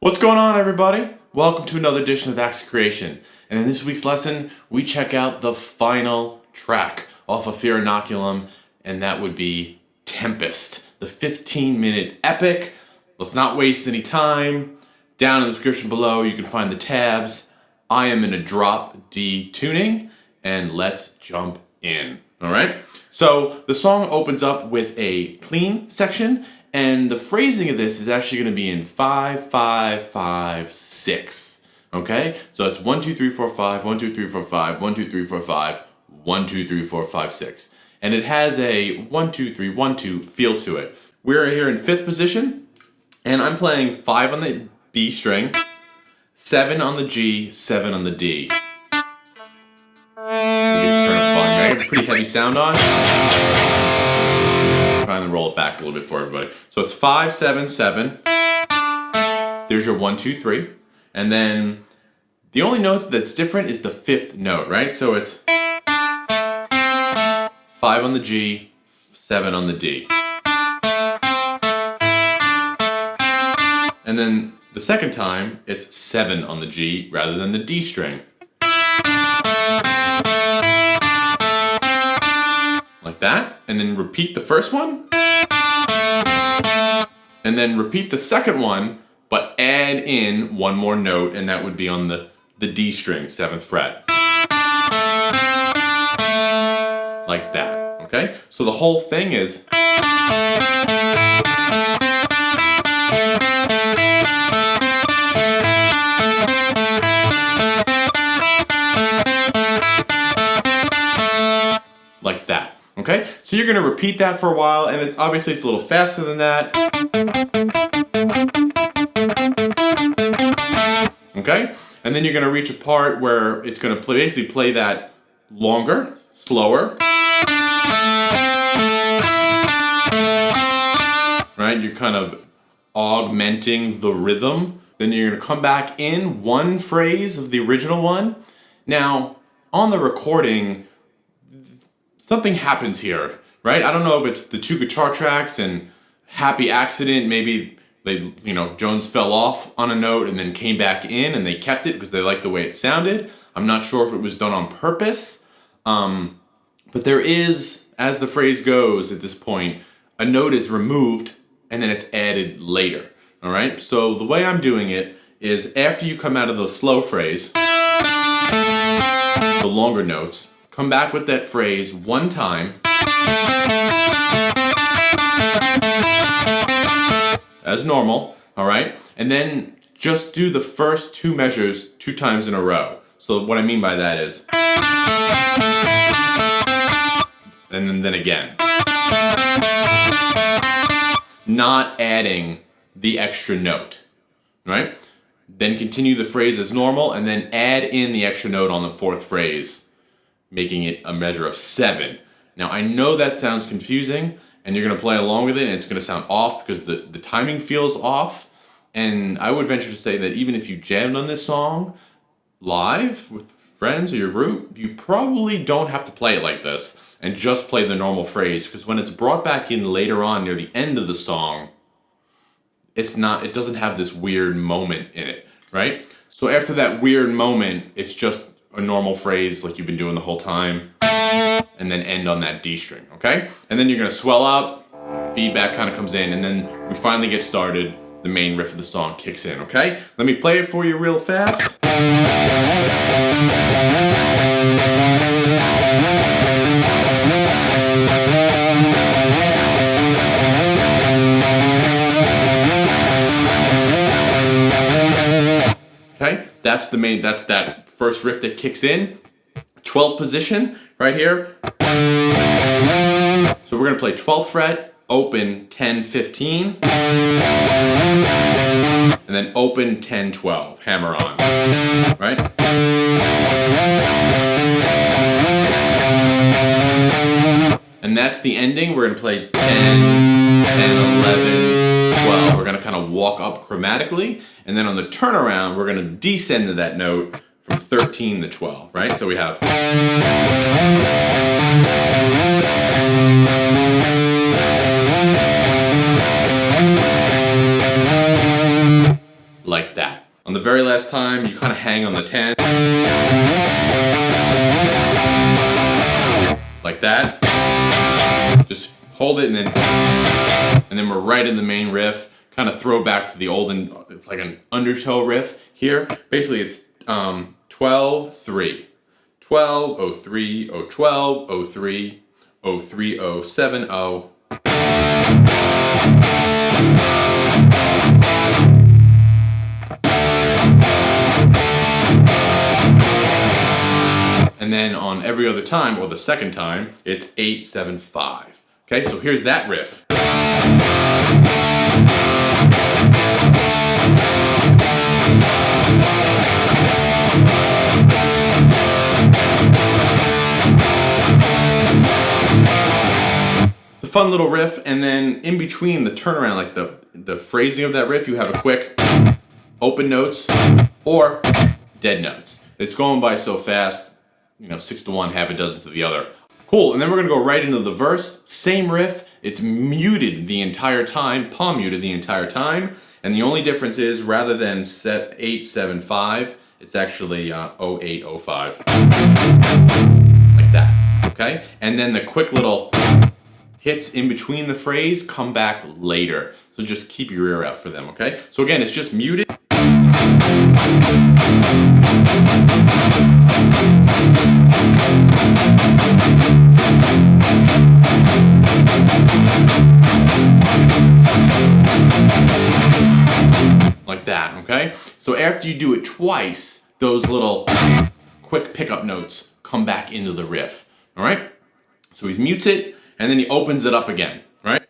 What's going on, everybody? Welcome to another edition of Acts of Creation. And in this week's lesson, we check out the final track off of Fear Inoculum, and that would be Tempest, the 15-minute epic. Let's not waste any time. Down in the description below, you can find the tabs. I am in a drop D tuning, and let's jump in. All right? So the song opens up with a clean section, and the phrasing of this is actually going to be in 5-5-5-6. Okay? So it's 1 2 3 4 5, 1 2 3 4 5, 1 2 3 4 5, 1 2 3 4 5 6. And it has a 1 2 3 1 2 feel to it. We're here in 5th position, and I'm playing 5 on the B string, 7 on the G, 7 on the D. I have a pretty heavy sound on. Trying to roll it back a little bit for everybody. So it's 5 7 7. There's your 1 2 3, and then the only note that's different is the 5th note, right? So it's 5 on the G, 7 on the D. And then the second time, it's 7 on the G rather than the D string. Like that. And then repeat the first one. And then repeat the second one, but add in one more note, and that would be on the D string, 7th fret. Like that, okay? So the whole thing is... like that. Okay, so you're going to repeat that for a while, and it's obviously it's a little faster than that. Okay, and then you're going to reach a part where it's going to basically play that longer, slower. Right, you're kind of augmenting the rhythm. Then you're going to come back in one phrase of the original one. Now, on the recording, something happens here, right? I don't know if it's the 2 guitar tracks and happy accident, maybe Jones fell off on a note and then came back in and they kept it because they liked the way it sounded. I'm not sure if it was done on purpose. But there is, as the phrase goes at this point, a note is removed and then it's added later, all right? So the way I'm doing it is after you come out of the slow phrase, the longer notes, come back with that phrase one time, as normal, all right? And then just do the first 2 measures 2 times in a row. So what I mean by that is, and then again. Not adding the extra note, right? Then continue the phrase as normal, and then add in the extra note on the 4th phrase, making it a measure of 7. Now, I know that sounds confusing, and you're going to play along with it, and it's going to sound off because the timing feels off. And I would venture to say that even if you jammed on this song live with friends or your group, you probably don't have to play it like this and just play the normal phrase, because when it's brought back in later on near the end of the song, it doesn't have this weird moment in it, right? So after that weird moment, it's just a normal phrase like you've been doing the whole time, and then end on that D string, okay? And then you're gonna swell up, feedback kind of comes in, and then we finally get started, the main riff of the song kicks in, okay? Let me play it for you real fast. Okay, that's that first riff that kicks in. 12th position right here. So we're gonna play 12th fret, open 10 15, and then open 10 12, hammer on, right? And that's the ending. We're gonna play 10 10 11 12. We're gonna kind of walk up chromatically, and then on the turnaround we're gonna descend to that note from 13 to 12, right? So we have like that. On the very last time, you kind of hang on the 10. Like that. Just hold it and then we're right in the main riff. Kind of throw back to the old, like an undertow riff here. Basically it's 12, 3. 12, 0, 3, 0, 12, 0, 3, 0, 3, 0, 7, 0. And then on every other time, or the second time, it's 8, 7, 5. Okay, so here's that riff. The fun little riff, and then in between the turnaround, like the phrasing of that riff, you have a quick open notes or dead notes. It's going by so fast. 6 to 1, half a dozen to the other. Cool, and then we're gonna go right into the verse. Same riff, it's muted the entire time, palm muted the entire time, and the only difference is rather than set 8, 7, 5, it's actually 0, 8, 0, 5. Like that, okay? And then the quick little hits in between the phrase come back later. So just keep your ear out for them, okay? So again, it's just muted. Like that, okay? So after you do it twice, those little quick pickup notes come back into the riff, all right? So he mutes it, and then he opens it up again, right?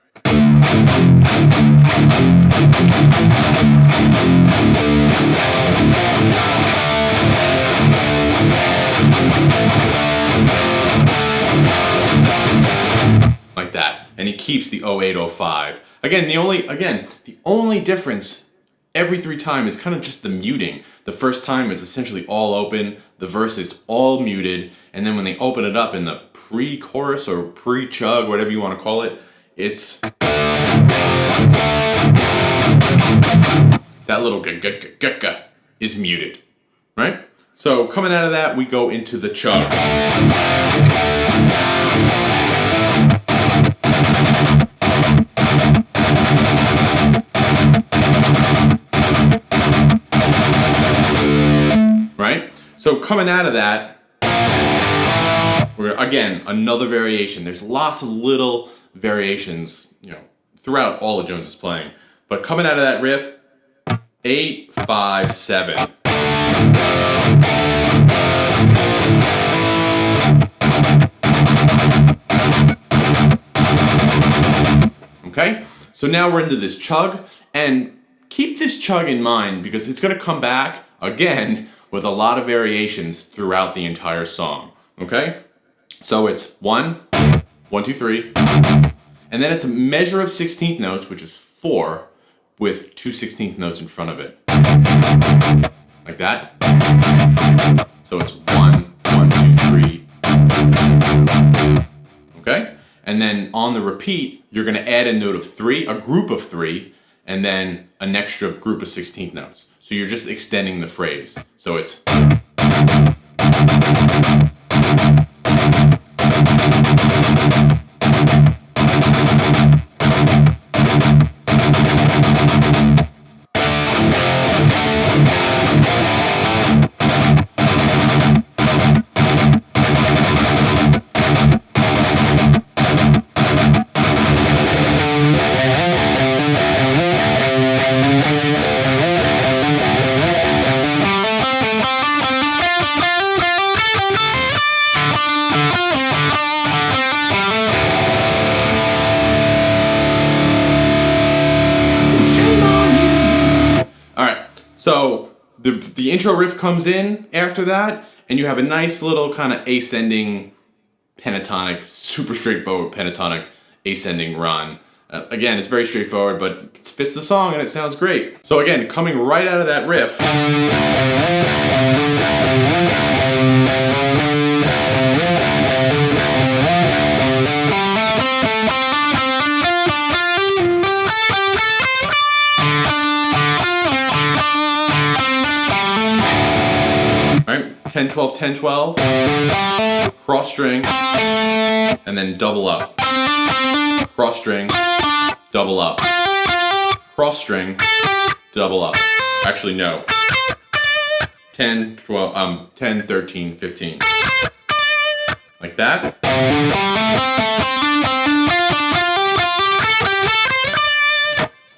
Like that, and he keeps the 0805. Again, the only difference every 3 times is kind of just the muting. The first time is essentially all open, the verse is all muted, and then when they open it up in the pre-chorus or pre-chug, whatever you want to call it, it's that little g-g-g-g-g is muted, right? So coming out of that, we go into the chug. Right? So coming out of that, we're again another variation. There's lots of little variations, throughout all of Jones's playing. But coming out of that riff, 8, 5, 7. Okay? So now we're into this chug, and keep this chug in mind because it's going to come back again with a lot of variations throughout the entire song. Okay? So it's 1, 1, 2, 3, and then it's a measure of 16th notes, which is 4, with 2 16th notes in front of it. Like that. So it's 1, 1, 2, 3. Okay? And then on the repeat, you're going to add a note of 3, a group of 3, and then an extra group of 16th notes. So you're just extending the phrase. So it's So the intro riff comes in after that, and you have a nice little kind of ascending pentatonic, super straightforward pentatonic ascending run. Again, it's very straightforward, but it fits the song and it sounds great. So again, coming right out of that riff. 10, 12, 10, 12, cross string, and then double up. Cross string, double up. Cross string, double up. Actually, no. 10, 12, 10, 13, 15. Like that.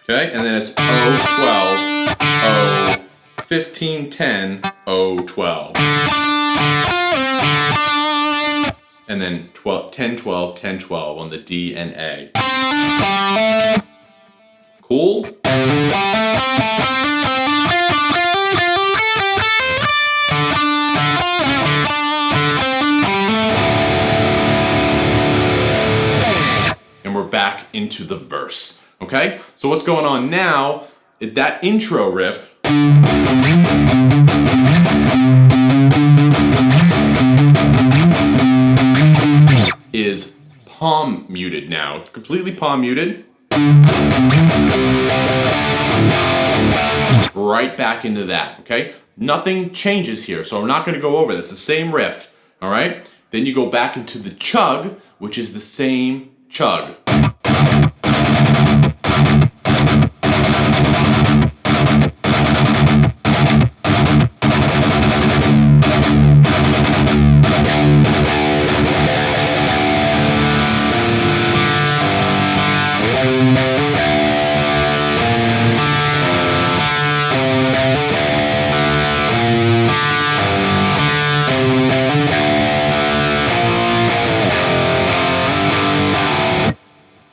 Okay, and then it's O, 12, O, 15, 10, O, 12. And then 12, 10, 12, 10, 12 on the D and A. Cool? And we're back into the verse. Okay? So what's going on now, that intro riff is palm muted now. Completely palm muted. Right back into that, okay? Nothing changes here, so I'm not going to go over this. It's the same riff, all right? Then you go back into the chug, which is the same chug.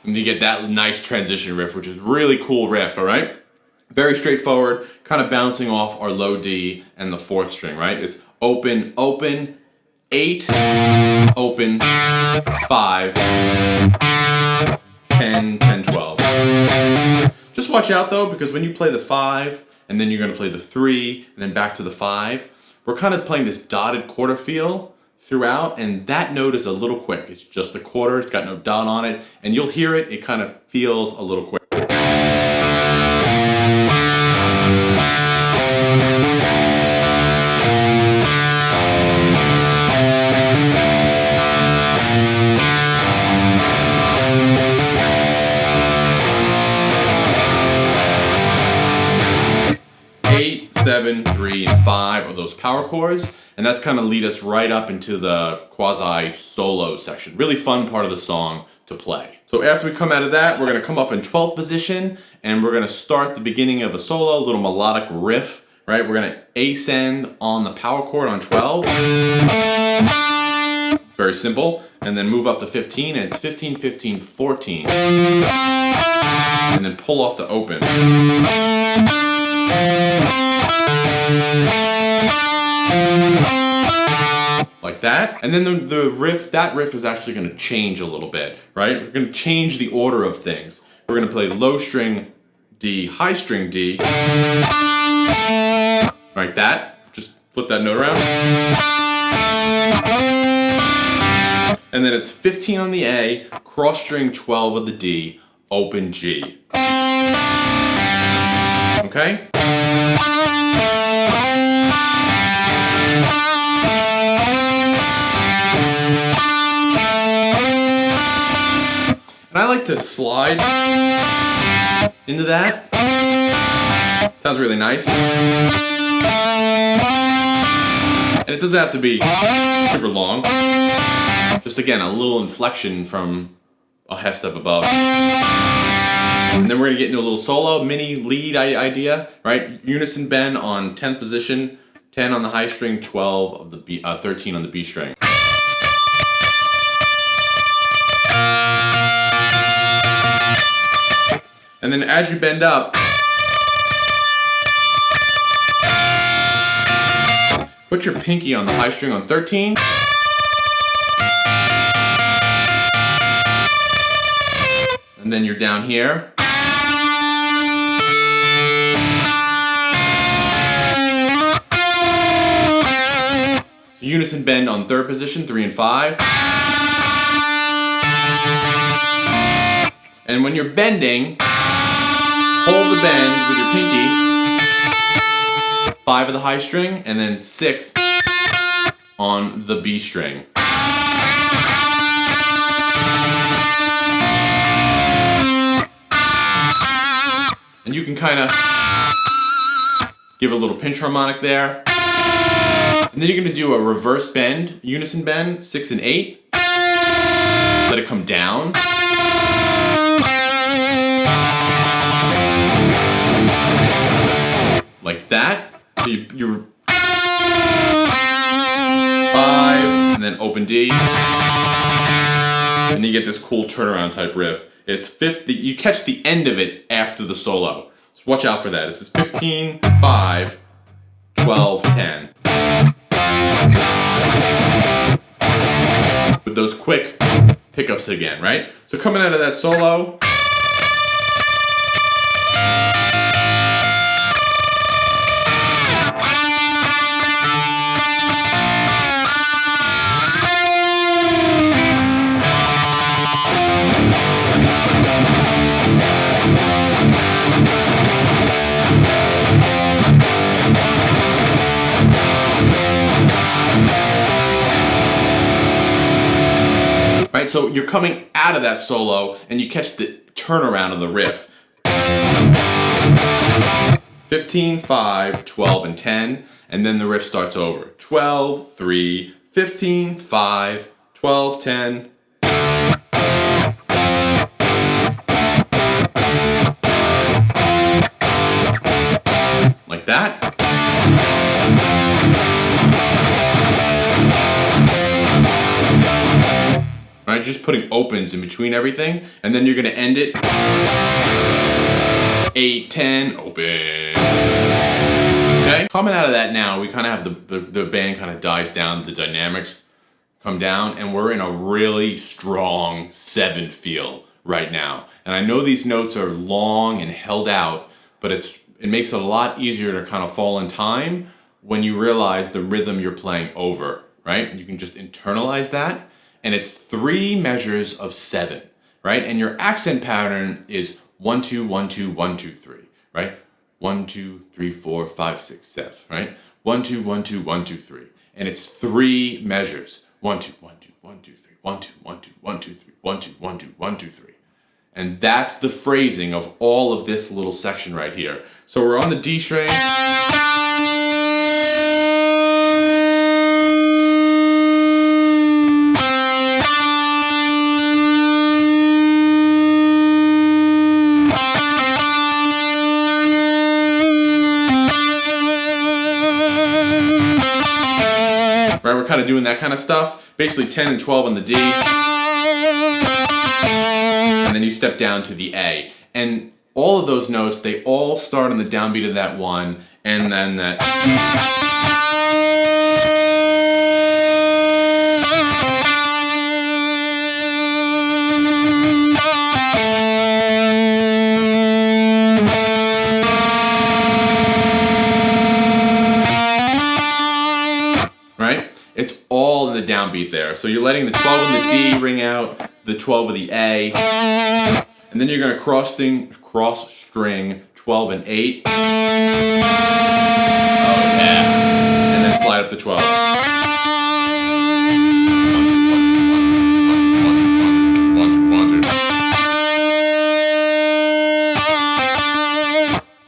And you get that nice transition riff, which is really cool riff, all right? Very straightforward, kind of bouncing off our low D and the fourth string, right? It's open, open, 8, open, 5, 10, 10, 12. Just watch out though, because when you play the 5, and then you're gonna play the 3, and then back to the 5, we're kind of playing this dotted quarter feel throughout, and that note is a little quick. It's just a quarter, it's got no dot on it, and you'll hear it, it kind of feels a little quick. Eight, 7, 3, and 5 are those power chords, and that's kind of lead us right up into the quasi solo section. Really fun part of the song to play. So after we come out of that, we're going to come up in 12th position, and we're going to start the beginning of a solo, a little melodic riff, right? We're going to ascend on the power chord on 12. Very simple. And then move up to 15, and it's 15, 15, 14. And then pull off the open. Like that. And then the riff, that riff is actually going to change a little bit, right? We're going to change the order of things. We're going to play low string D, high string D. Like that. Just flip that note around. And then it's 15 on the A, cross string 12 of the D, open G. Okay? And I like to slide into that. Sounds really nice. And it doesn't have to be super long. Just again, a little inflection from a half step above. And then we're gonna get into a little solo, mini lead idea, right? Unison bend on 10th position, 10 on the high string, 12 of the B, 13 on the B string. And then as you bend up, put your pinky on the high string on 13. And then you're down here. So unison bend on 3rd position, 3 and 5. And when you're bending, hold the bend with your pinky, 5 of the high string, and then 6 on the B string. And you can kind of give a little pinch harmonic there. And then you're going to do a reverse bend, unison bend, 6 and 8. Let it come down. Like that. So you're 5, and then open D. And you get this cool turnaround type riff. It's 50, you catch the end of it after the solo. So watch out for that. It's 15, 5, 12, 10. With those quick pickups again, right? So coming out of that solo. Right, so you're coming out of that solo and you catch the turnaround of the riff. 15, 5, 12, and 10, and then the riff starts over. 12, 3, 15, 5, 12, 10. Like that. Right, just putting opens in between everything, and then you're gonna end it 8, 10, open. Okay? Coming out of that now, we kind of have the band kind of dies down, the dynamics come down, and we're in a really strong 7 feel right now. And I know these notes are long and held out, but it makes it a lot easier to kind of fall in time when you realize the rhythm you're playing over, right? You can just internalize that. And it's 3 measures of 7, right? And your accent pattern is 1, 2, 1, 2, 1, 2, 3, right? 1, 2, 3, 4, 5, 6, 7, right? 1, 2, 1, 2, 1, 2, 3. And it's 3 measures. 1, 2, 1, 2, 1, 2, 3, 1, 2, 1, 2, 1, 2, 3, 1, 2, 1, 2, 1, 2, 3. And that's the phrasing of all of this little section right here. So we're on the D string. Right, we're kind of doing that kind of stuff. Basically 10 and 12 on the D. And then you step down to the A. And all of those notes, they all start on the downbeat of that 1, and then that. Right? It's all in the downbeat there. So you're letting the 12 and the D ring out, the 12 of the A, and then you're going to cross string 12 and 8. Oh yeah. And then slide up the 12.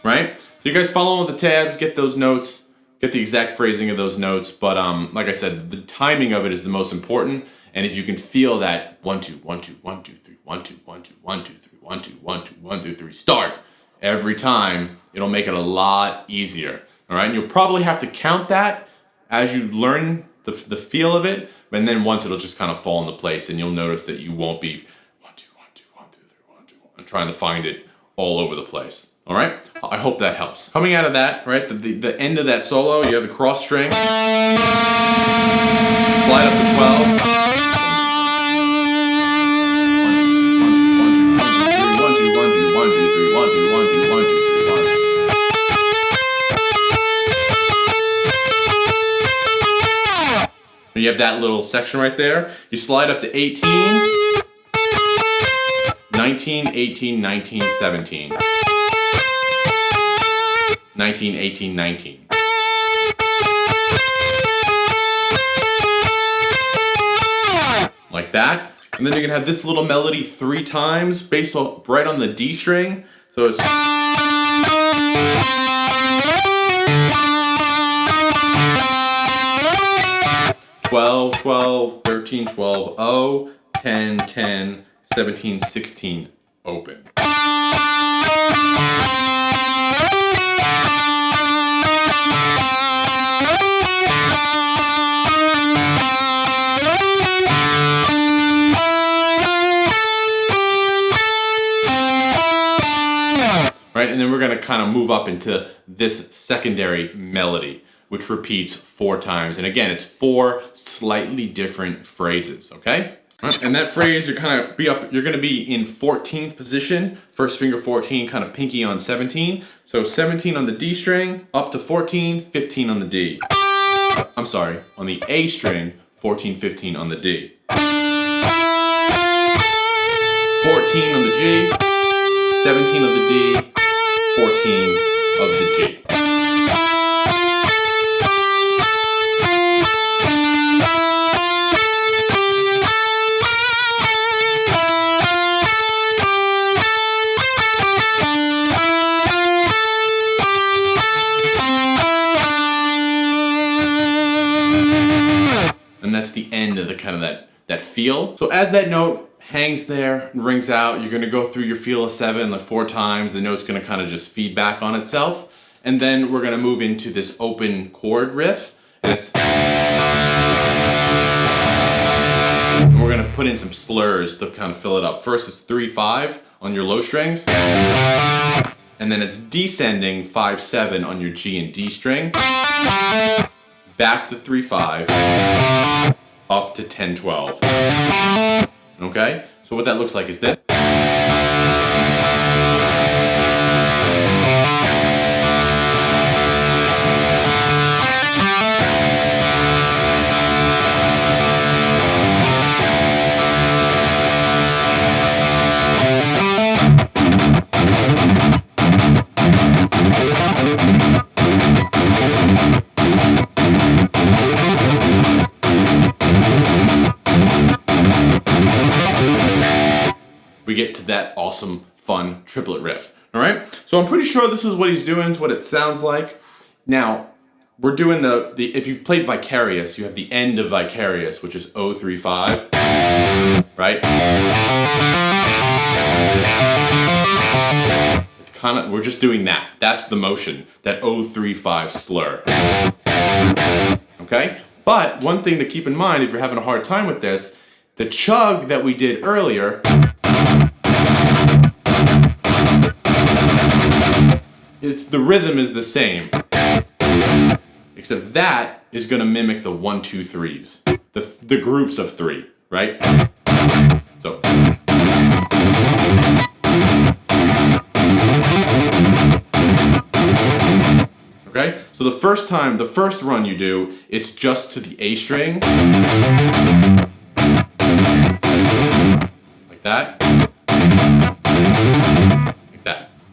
Right? So you guys follow with the tabs, get those notes. Get the exact phrasing of those notes, but like I said, the timing of it is the most important. And if you can feel that 1, 2, 1, 2, 1, 2, 3, 1, 2, 1, 2, 1, 2, 3, 1, 2, 1, 2, 1, 2, 3, start every time, it'll make it a lot easier. All right, and you'll probably have to count that as you learn the feel of it, and then once it'll just kind of fall into place, and you'll notice that you won't be 1, 2, 1, 2, 1, 2, 3, 1, 2, 1, trying to find it all over the place. All right, I hope that helps. Coming out of that, right, the end of that solo, you have the cross string, slide up to 12. 1, 2, 1, 2, 1, 2, 1, 2, 1, 2, 1, 2, 3, 1, 2, 1, 2, 1, 2, 3, 1. And you have that little section right there. You slide up to 18, 19, 18, 19, 17. 19, 18, 19. like that. And then you're gonna have this little melody 3 times based right on the D string. So it's 12, 12, 13, 12, O, 10, 10, 17, 16, open. Right, and then we're gonna kind of move up into this secondary melody, which repeats 4 times. And again, it's 4 slightly different phrases, okay? Right, and that phrase, you're gonna be in 14th position, first finger 14, kind of pinky on 17. So 17 on the D string, up to 14, 15 on the D. I'm sorry, on the A string, 14, 15 on the D. 14 on the G, 17 on the D, 14 of the G. And that's the end of the kind of that feel. So as that note hangs there and rings out, you're gonna go through your feel of 7 like 4 times. The note's gonna kind of just feed back on itself. And then we're gonna move into this open chord riff. And we're gonna put in some slurs to kind of fill it up. First it's 3-5 on your low strings. And then it's descending 5-7 on your G and D string. Back to 3-5, up to 10-12. Okay? So what that looks like is this. We get to that awesome, fun triplet riff. All right? So I'm pretty sure this is what he's doing, it's what it sounds like. Now, we're doing if you've played Vicarious, you have the end of Vicarious, which is 0-3-5, right? It's kind of, we're just doing that. That's the motion, that 0-3-5 slur. Okay? But one thing to keep in mind if you're having a hard time with this, the chug that we did earlier, the rhythm is the same, except that is going to mimic the 1-2-3s, the groups of 3, right? So, okay. So the first run you do, it's just to the A string, like that.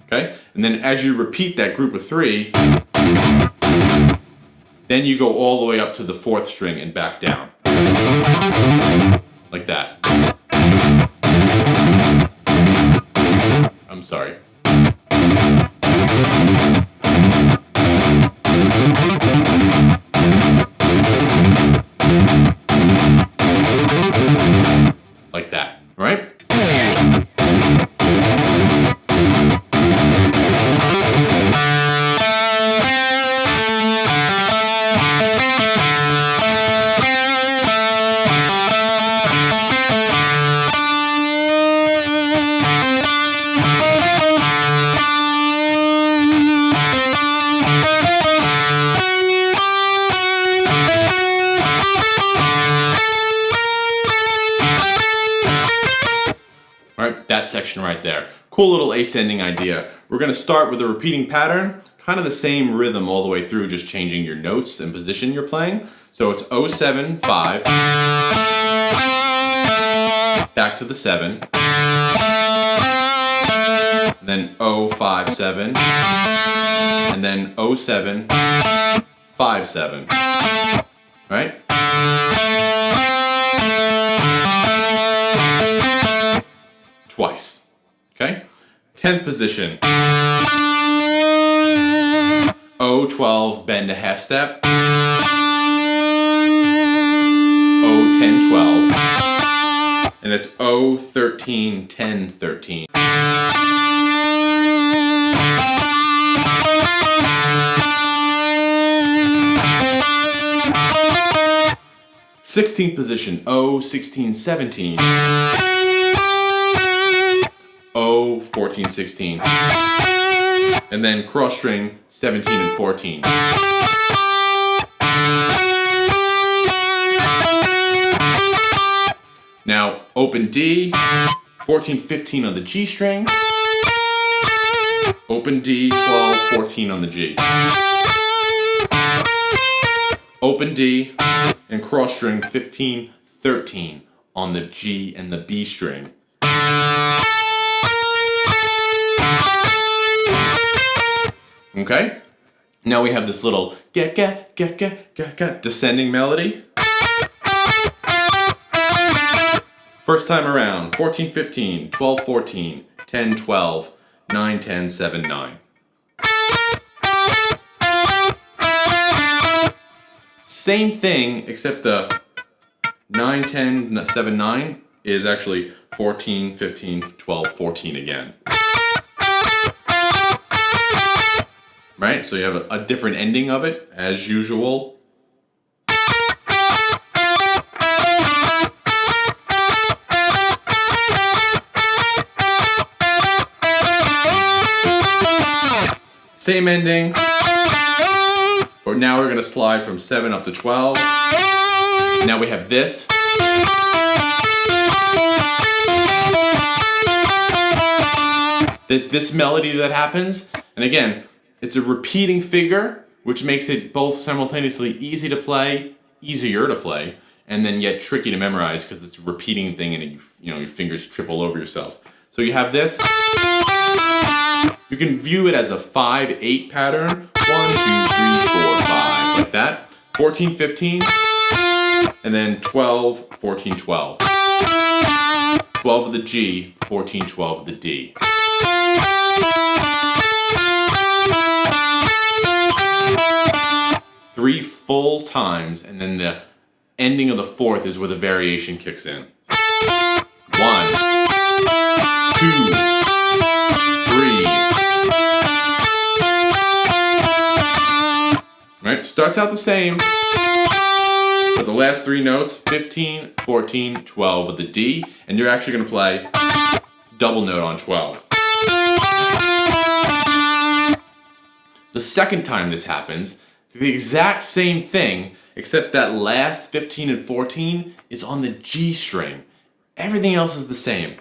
Okay? And then as you repeat that group of 3, then you go all the way up to the 4th string and back down. Like that. I'm sorry. Like that. All right? Alright, that section right there. Cool little ascending idea. We're going to start with a repeating pattern, kind of the same rhythm all the way through, just changing your notes and position you're playing. So it's 0-7-5, back to the 7, and then 0-5-7, and then 0-7-5-7. Alright? twice. Okay? 10th position. O12, bend a half step. O10, 12. And it's O13, 10, 13. 16th position, O16, 17. O14, 16. And then cross string 17 and 14. Now open D, 14, 15 on the G string. Open D, 12, 14 on the G. Open D and cross string 15, 13 on the G and the B string. Okay? Now we have this little descending melody. First time around, 14, 15, 12, 14, 10, 12, 9, 10, 7, 9. Same thing, except the 9, 10, 7, 9 is actually 14, 15, 12, 14 again. Right? So you have a different ending of it, as usual. Same ending. But now we're going to slide from 7 up to 12. Now we have this. This melody that happens, and again, it's a repeating figure, which makes it both simultaneously easier to play, and then yet tricky to memorize because it's a repeating thing and your fingers trip all over yourself. So you have this. You can view it as a 5-8 pattern. 1, 2, 3, 4, 5, like that. 14, 15, and then 12, 14, 12. 12 of the G, 14, 12 of the D. Three full times, and then the ending of the fourth is where the variation kicks in. 1, 2, 3. Right? Starts out the same, but the last three notes, 15, 14, 12 with the D, and you're actually going to play double note on 12. The second time this happens, it's the exact same thing, except that last 15 and 14 is on the G string. Everything else is the same.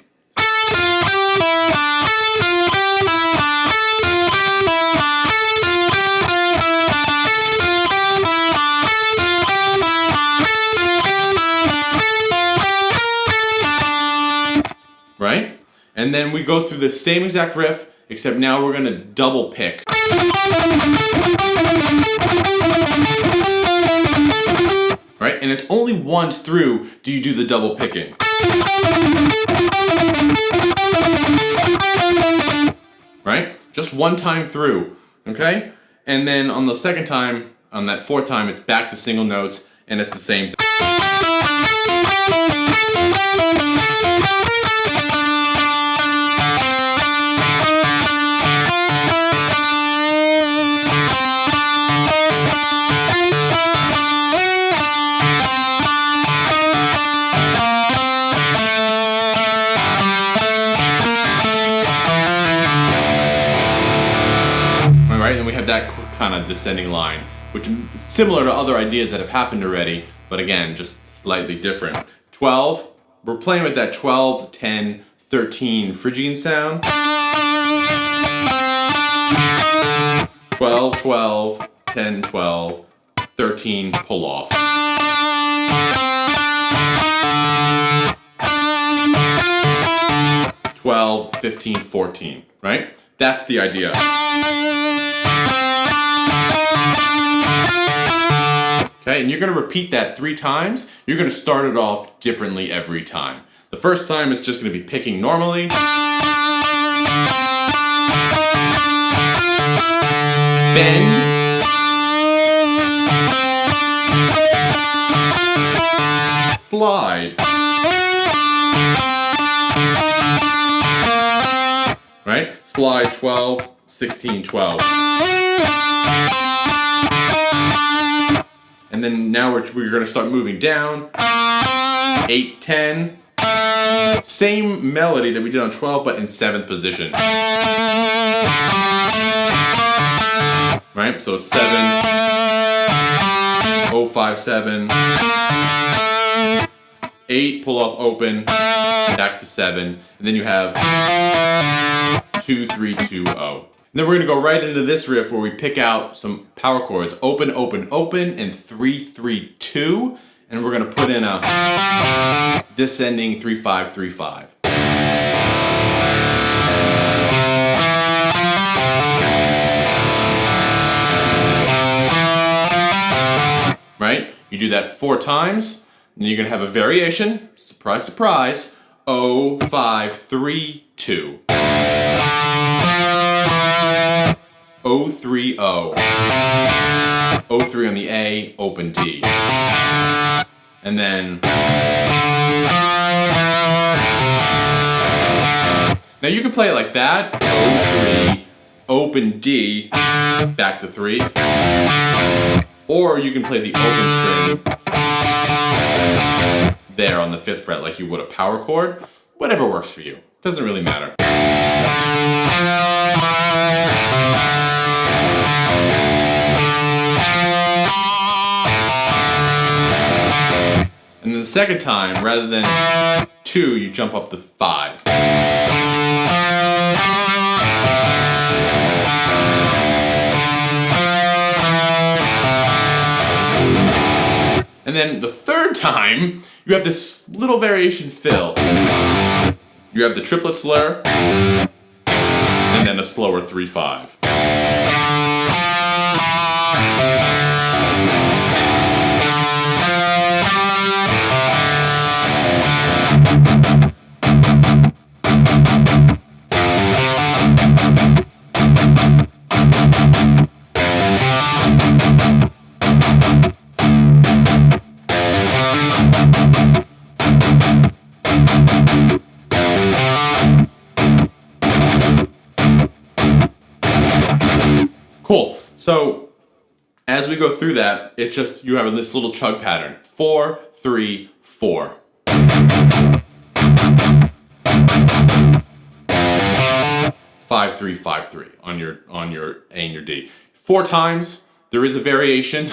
Right? And then we go through the same exact riff, except now we're going to double pick. Right? And it's only once through do you do the double picking. Right? Just one time through. Okay? And then on the second time, on that fourth time, it's back to single notes, and it's the same thing. Right? And we have that kind of descending line, which is similar to other ideas that have happened already, but again, just slightly different. 12, we're playing with that 12, 10, 13 Phrygian sound. 12, 12, 10, 12, 13 pull off. 12, 15, 14, right? That's the idea. Okay, and you're going to repeat that 3 times. You're going to start it off differently every time. The first time it's just going to be picking normally. Bend. Slide. Right? Slide 12, 16, 12. And then now we're going to start moving down. 8, 10. Same melody that we did on 12, but in 7th position. Right? So it's 7, 0, 5, 7. 8, pull off open, back to 7, and then you have 2, 3, 2, 0. And then we're going to go right into this riff where we pick out some power chords, open, open, open, and 3, 3, 2, and we're going to put in a descending 3, 5, 3, 5. Right? You do that 4 times. Then you're going to have a variation, surprise, surprise, 0, 5, 3, 2. 0, 3, 0. 0, 3 on the A, open D. And then... Now you can play it like that, 0, 3, open D, back to 3. Or you can play the open string there on the 5th fret like you would a power chord. Whatever works for you. Doesn't really matter. And then the second time, rather than 2, you jump up to 5. And then the third time, you have this little variation fill. You have the triplet slur, and then a slower 3-5. Cool. So as we go through that, it's just you have this little chug pattern. 4, 3, 4. 5, 3, 5, 3 on your A and your D. 4 times. There is a variation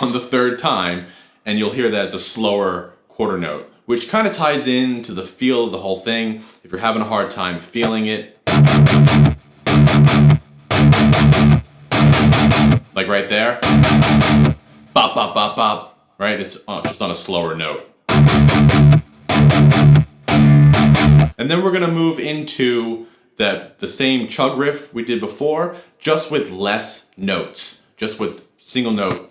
on the 3rd time, and you'll hear that it's a slower quarter note, which kind of ties into the feel of the whole thing. If you're having a hard time feeling it, like right there, bop, bop, bop, bop, right? It's just on a slower note. And then we're gonna move into the same chug riff we did before, just with less notes, just with single note.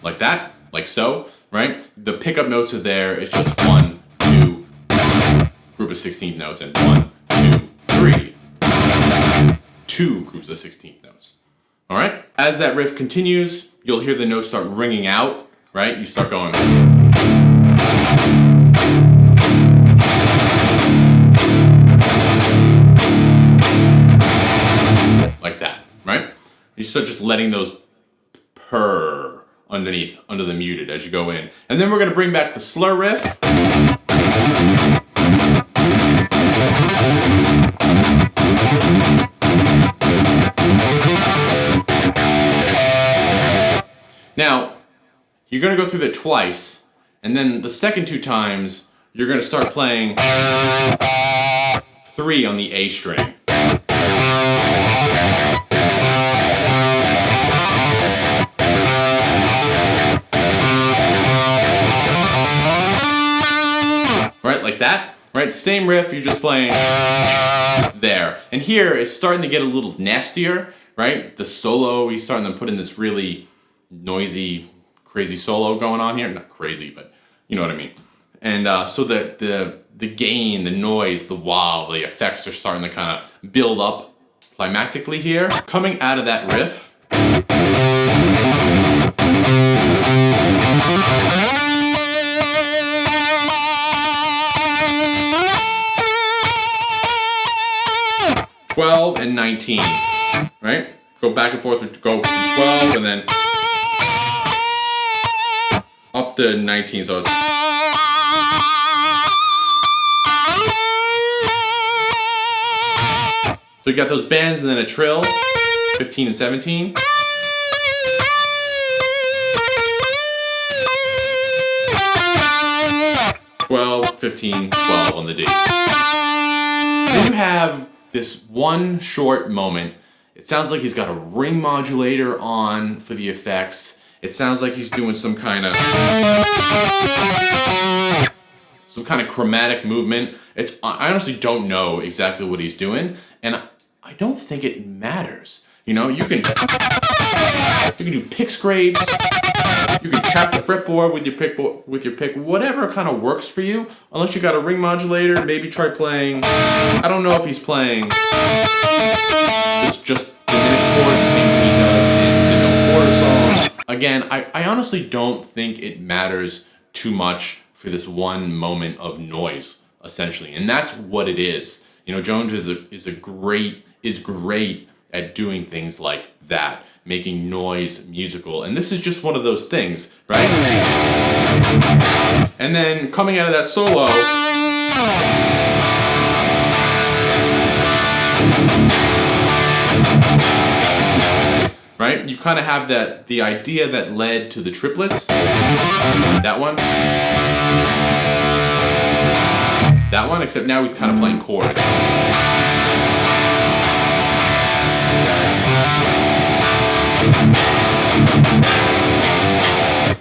Like that, like so, right? The pickup notes are there, it's just 1, 2, group of 16th notes, and 1, 2, 3, 2 groups of 16th notes. All right? As that riff continues, you'll hear the notes start ringing out, right? You start going. Like that, right? You start just letting those purr underneath, under the muted as you go in. And then we're going to bring back the slur riff. Now, you're going to go through that twice, and then the second 2 times, you're going to start playing 3 on the A string. Right, like that. Right, same riff, you're just playing there. And here, it's starting to get a little nastier. right? The solo, he's starting to put in this really noisy, crazy solo going on here. Not crazy, but you know what I mean. And so the gain, the noise, the wow, the effects are starting to kind of build up climactically here. Coming out of that riff, $12 and $19, right? Go back and forth, go from 12 and then up to 19, so it's... So you got those bends and then a trill, 15 and 17. $12, $15, $12 on the D. Then you have this one short moment. It sounds like he's got a ring modulator on for the effects. It sounds like he's doing some kind of chromatic movement. I honestly don't know exactly what he's doing, and I don't think it matters. You know, you can do pick scrapes. You can tap the fretboard with your pick, whatever kind of works for you. Unless you got a ring modulator, maybe try playing. I don't know if he's playing this just diminished chord, the same thing he does in the no quarter song. Again, I honestly don't think it matters too much for this one moment of noise, essentially, and that's what it is. You know, Jones is great at doing things like that, making noise musical, and this is just one of those things, right? And then coming out of that solo, right? You kind of have the idea that led to the triplets. That one, except now he's kind of playing chords.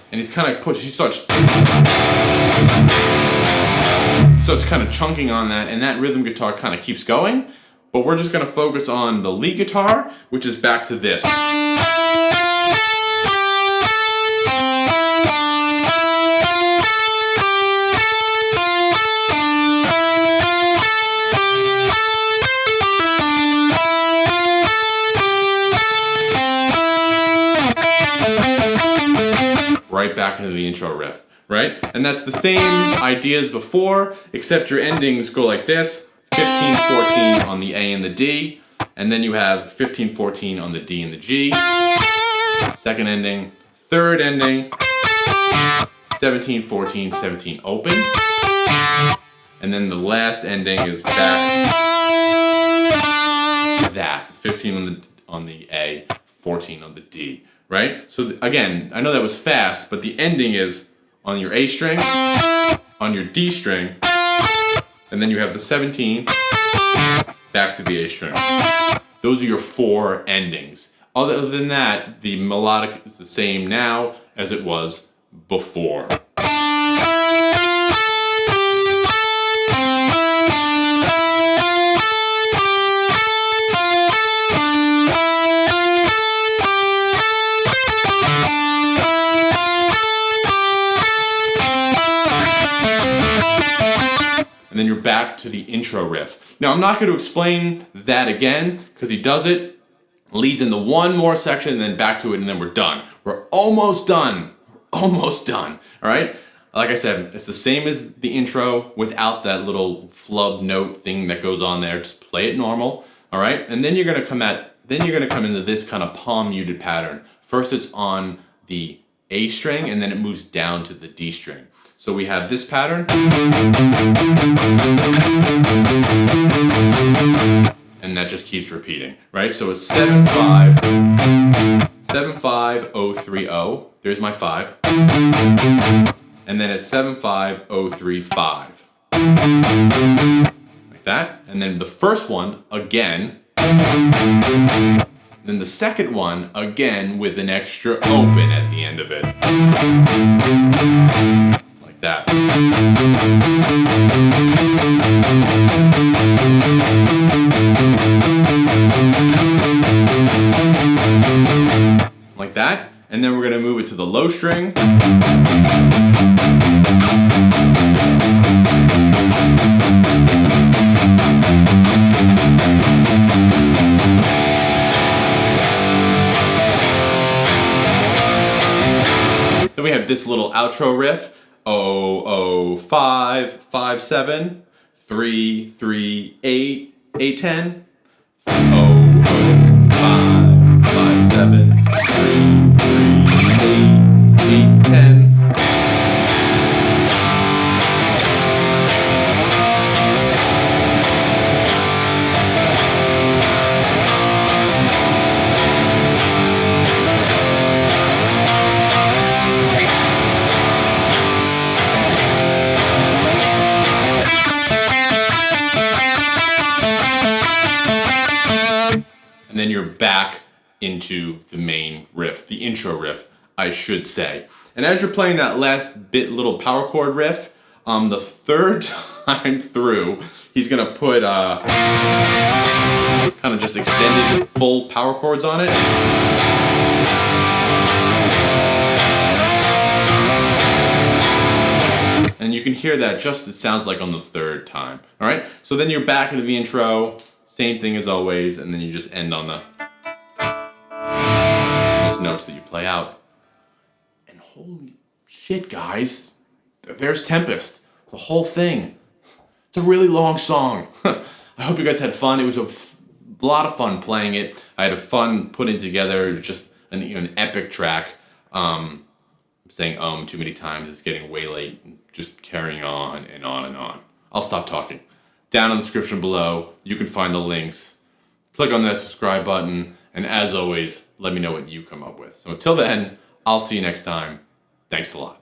And he's kind of he starts kind of chunking on that, and that rhythm guitar kind of keeps going, but we're just going to focus on the lead guitar, which is back to this. Right back into the intro riff, right? And that's the same idea as before, except your endings go like this: 15, 14 on the A and the D, and then you have 15, 14 on the D and the G. Second ending, third ending, 17, 14, 17 open, and then the last ending is back to that: 15 on the A, 14 on the D. Right? So again, I know that was fast, but the ending is on your A string, on your D string, and then you have the 17 back to the A string. Those are your 4 endings. Other than that, the melodic is the same now as it was before. And then you're back to the intro riff. Now, I'm not going to explain that again, because he does it, leads into one more section, and then back to it, and then we're done. We're almost done. Almost done. All right? Like I said, it's the same as the intro without that little flub note thing that goes on there. Just play it normal. All right? And then you're going to come into this kind of palm muted pattern. First, it's on the A string, and then it moves down to the D string. So we have this pattern, and that just keeps repeating, right? So it's 7-5, 7-5-0-3-0. There's my 5. And then it's 7-5-0-3-5. Like that. And then the first one, again. Then the second one, again, with an extra open at the end of it. That. low string. Then we have this little outro riff. 005 57 338 810. 005 57 338 810. And then you're back into the main riff, the intro riff, I should say. And as you're playing that last little power chord riff, the third time through, he's gonna put kind of just extended full power chords on it. And you can hear that just, it sounds like on the third time. All right, so then you're back into the intro, same thing as always, and then you just end on those notes that you play out. And holy shit, guys, there's Tempest, the whole thing. It's a really long song. I hope you guys had fun. It was a lot of fun playing it. I had fun putting together just an epic track. I'm saying too many times. It's getting way late. Just carrying on and on and on. I'll stop talking. Down in the description below, you can find the links. Click on that subscribe button. And as always, let me know what you come up with. So until then, I'll see you next time. Thanks a lot.